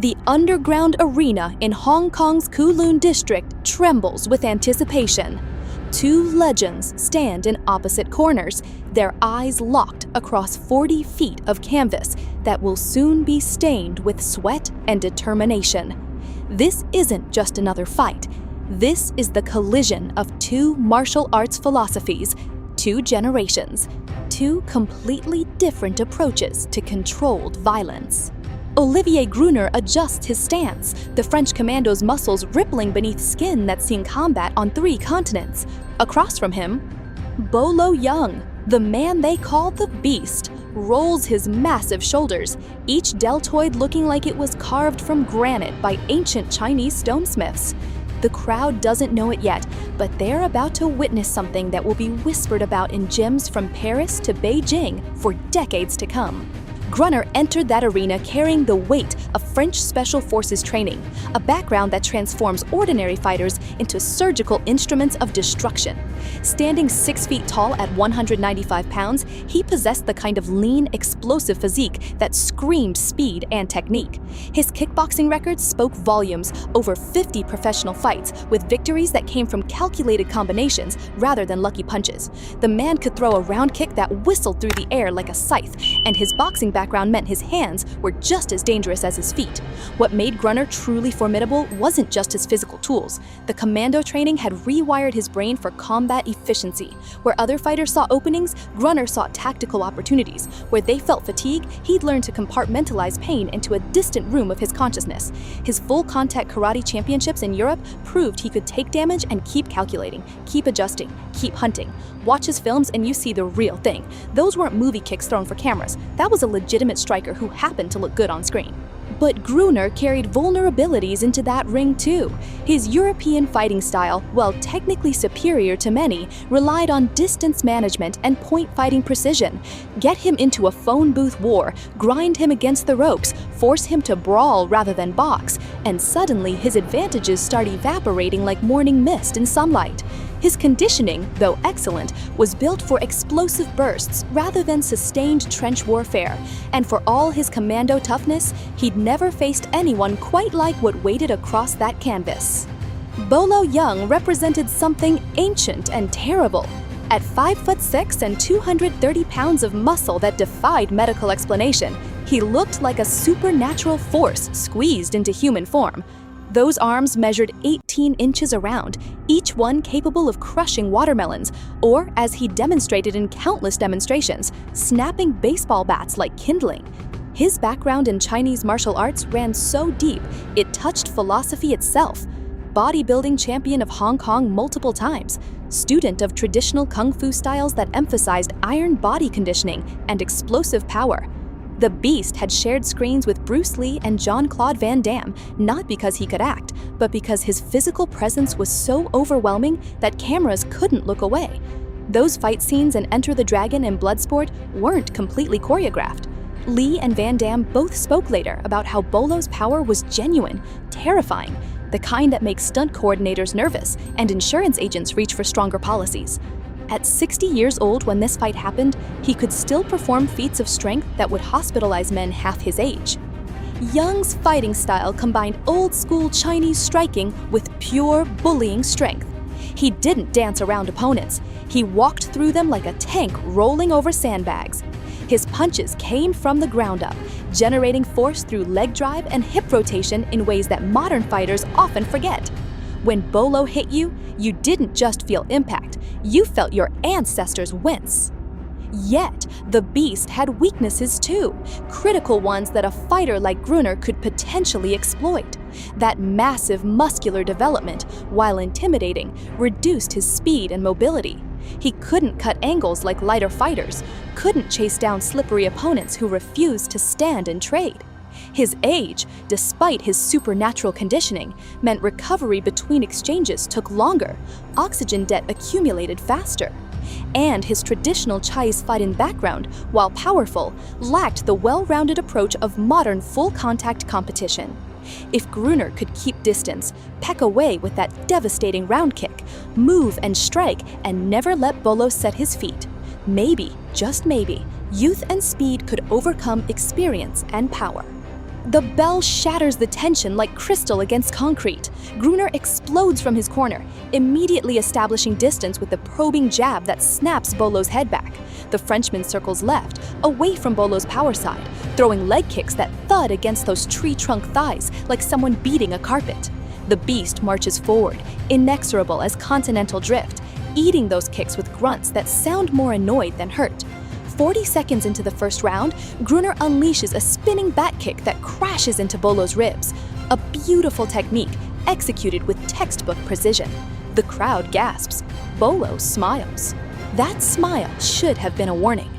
The underground arena in Hong Kong's Kowloon district trembles with anticipation. Two legends stand in opposite corners, their eyes locked across 40 feet of canvas that will soon be stained with sweat and determination. This isn't just another fight. This is the collision of two martial arts philosophies, two generations, two completely different approaches to controlled violence. Olivier Gruner adjusts his stance, the French commando's muscles rippling beneath skin that's seen combat on 3 continents. Across from him, Bolo Young, the man they call the Beast, rolls his massive shoulders, each deltoid looking like it was carved from granite by ancient Chinese stonesmiths. The crowd doesn't know it yet, but they're about to witness something that will be whispered about in gyms from Paris to Beijing for decades to come. Gruner entered that arena carrying the weight of French Special Forces training, a background that transforms ordinary fighters into surgical instruments of destruction. Standing 6 feet tall at 195 pounds, he possessed the kind of lean, explosive physique that screamed speed and technique. His kickboxing record spoke volumes, over 50 professional fights, with victories that came from calculated combinations rather than lucky punches. The man could throw a round kick that whistled through the air like a scythe, and his boxing background meant his hands were just as dangerous as his feet. What made Gruner truly formidable wasn't just his physical tools. The commando training had rewired his brain for combat efficiency. Where other fighters saw openings, Gruner sought tactical opportunities. Where they felt fatigue, he'd learned to compartmentalize pain into a distant room of his consciousness. His full-contact karate championships in Europe proved he could take damage and keep calculating, keep adjusting, keep hunting. Watch his films and you see the real thing. Those weren't movie kicks thrown for cameras. That was a legitimate striker who happened to look good on screen. But Gruner carried vulnerabilities into that ring too. His European fighting style, while technically superior to many, relied on distance management and point fighting precision. Get him into a phone booth war, grind him against the ropes, force him to brawl rather than box, and suddenly his advantages start evaporating like morning mist in sunlight. His conditioning, though excellent, was built for explosive bursts rather than sustained trench warfare, and for all his commando toughness, he'd never faced anyone quite like what waited across that canvas. Bolo Young represented something ancient and terrible. At 5'6" and 230 pounds of muscle that defied medical explanation, he looked like a supernatural force squeezed into human form. Those arms measured 18 inches around, each one capable of crushing watermelons, or, as he demonstrated in countless demonstrations, snapping baseball bats like kindling. His background in Chinese martial arts ran so deep, it touched philosophy itself. Bodybuilding champion of Hong Kong multiple times, student of traditional kung fu styles that emphasized iron body conditioning and explosive power. The Beast had shared screens with Bruce Lee and Jean-Claude Van Damme, not because he could act, but because his physical presence was so overwhelming that cameras couldn't look away. Those fight scenes in Enter the Dragon and Bloodsport weren't completely choreographed. Lee and Van Damme both spoke later about how Bolo's power was genuine, terrifying, the kind that makes stunt coordinators nervous and insurance agents reach for stronger policies. At 60 years old when this fight happened, he could still perform feats of strength that would hospitalize men half his age. Young's fighting style combined old-school Chinese striking with pure bullying strength. He didn't dance around opponents. He walked through them like a tank rolling over sandbags. His punches came from the ground up, generating force through leg drive and hip rotation in ways that modern fighters often forget. When Bolo hit you, you didn't just feel impact, you felt your ancestors wince. Yet, the Beast had weaknesses too, critical ones that a fighter like Gruner could potentially exploit. That massive muscular development, while intimidating, reduced his speed and mobility. He couldn't cut angles like lighter fighters, couldn't chase down slippery opponents who refused to stand and trade. His age, despite his supernatural conditioning, meant recovery between exchanges took longer, oxygen debt accumulated faster. And his traditional Chinese fighting background, while powerful, lacked the well-rounded approach of modern full-contact competition. If Gruner could keep distance, peck away with that devastating round kick, move and strike, and never let Bolo set his feet, maybe, just maybe, youth and speed could overcome experience and power. The bell shatters the tension like crystal against concrete. Gruner explodes from his corner, immediately establishing distance with the probing jab that snaps Bolo's head back. The Frenchman circles left, away from Bolo's power side, throwing leg kicks that thud against those tree trunk thighs like someone beating a carpet. The beast marches forward, inexorable as continental drift, eating those kicks with grunts that sound more annoyed than hurt. 40 seconds into the first round, Gruner unleashes a spinning back kick that crashes into Bolo's ribs. A beautiful technique, executed with textbook precision. The crowd gasps. Bolo smiles. That smile should have been a warning.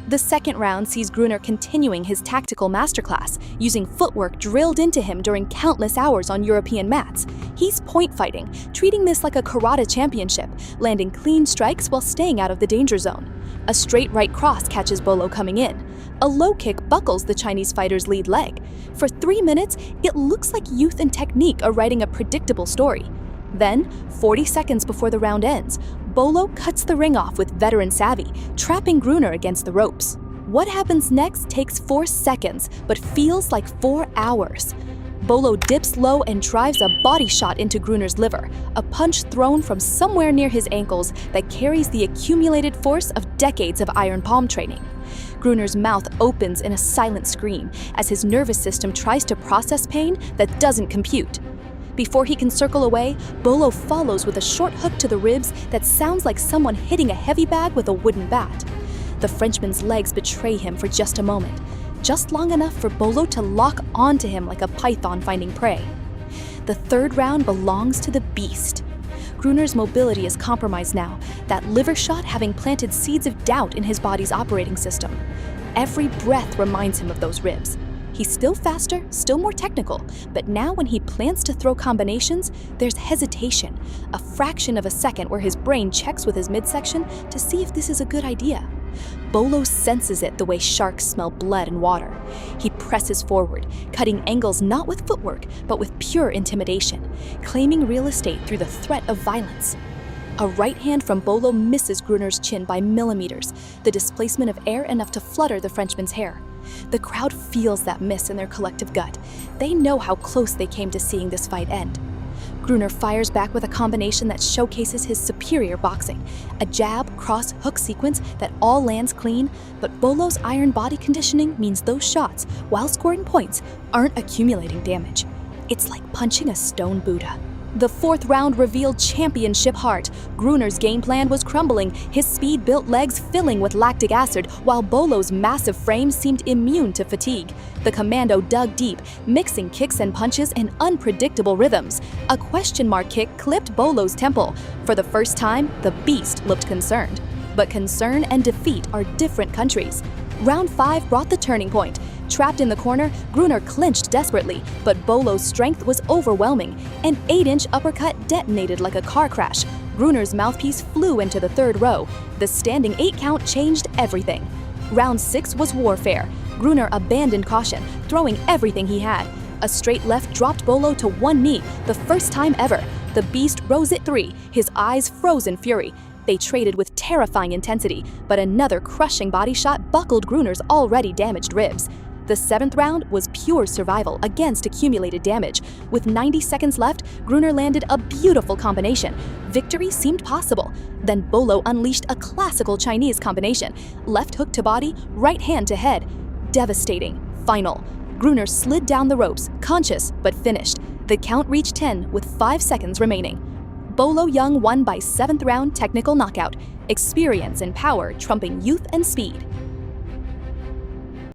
The second round sees Gruner continuing his tactical masterclass, using footwork drilled into him during countless hours on European mats. He's point fighting, treating this like a karate championship, landing clean strikes while staying out of the danger zone. A straight right cross catches Bolo coming in. A low kick buckles the Chinese fighter's lead leg. For 3 minutes, it looks like youth and technique are writing a predictable story. Then, 40 seconds before the round ends, Bolo cuts the ring off with veteran savvy, trapping Gruner against the ropes. What happens next takes 4 seconds, but feels like 4 hours. Bolo dips low and drives a body shot into Gruner's liver, a punch thrown from somewhere near his ankles that carries the accumulated force of decades of iron palm training. Gruner's mouth opens in a silent scream as his nervous system tries to process pain that doesn't compute. Before he can circle away, Bolo follows with a short hook to the ribs that sounds like someone hitting a heavy bag with a wooden bat. The Frenchman's legs betray him for just a moment, just long enough for Bolo to lock onto him like a python finding prey. The third round belongs to the beast. Gruner's mobility is compromised now, that liver shot having planted seeds of doubt in his body's operating system. Every breath reminds him of those ribs. He's still faster, still more technical, but now when he plans to throw combinations, there's hesitation, a fraction of a second where his brain checks with his midsection to see if this is a good idea. Bolo senses it the way sharks smell blood and water. He presses forward, cutting angles not with footwork, but with pure intimidation, claiming real estate through the threat of violence. A right hand from Bolo misses Gruner's chin by millimeters, the displacement of air enough to flutter the Frenchman's hair. The crowd feels that miss in their collective gut. They know how close they came to seeing this fight end. Gruner fires back with a combination that showcases his superior boxing, a jab, cross, hook sequence that all lands clean, but Bolo's iron body conditioning means those shots, while scoring points, aren't accumulating damage. It's like punching a stone Buddha. The fourth round revealed championship heart. Gruner's game plan was crumbling, his speed-built legs filling with lactic acid, while Bolo's massive frame seemed immune to fatigue. The commando dug deep, mixing kicks and punches in unpredictable rhythms. A question mark kick clipped Bolo's temple. For the first time, the beast looked concerned. But concern and defeat are different countries. Round 5 brought the turning point. Trapped in the corner, Gruner clinched desperately, but Bolo's strength was overwhelming. An 8-inch uppercut detonated like a car crash. Gruner's mouthpiece flew into the third row. The standing 8 count changed everything. Round 6 was warfare. Gruner abandoned caution, throwing everything he had. A straight left dropped Bolo to one knee, the first time ever. The beast rose at 3, his eyes froze in fury. They traded with terrifying intensity, but another crushing body shot buckled Gruner's already damaged ribs. The 7th round was pure survival against accumulated damage. With 90 seconds left, Gruner landed a beautiful combination. Victory seemed possible. Then Bolo unleashed a classical Chinese combination. Left hook to body, right hand to head. Devastating. Final. Gruner slid down the ropes, conscious but finished. The count reached 10 with 5 seconds remaining. Bolo Young won by 7th round technical knockout. Experience and power trumping youth and speed.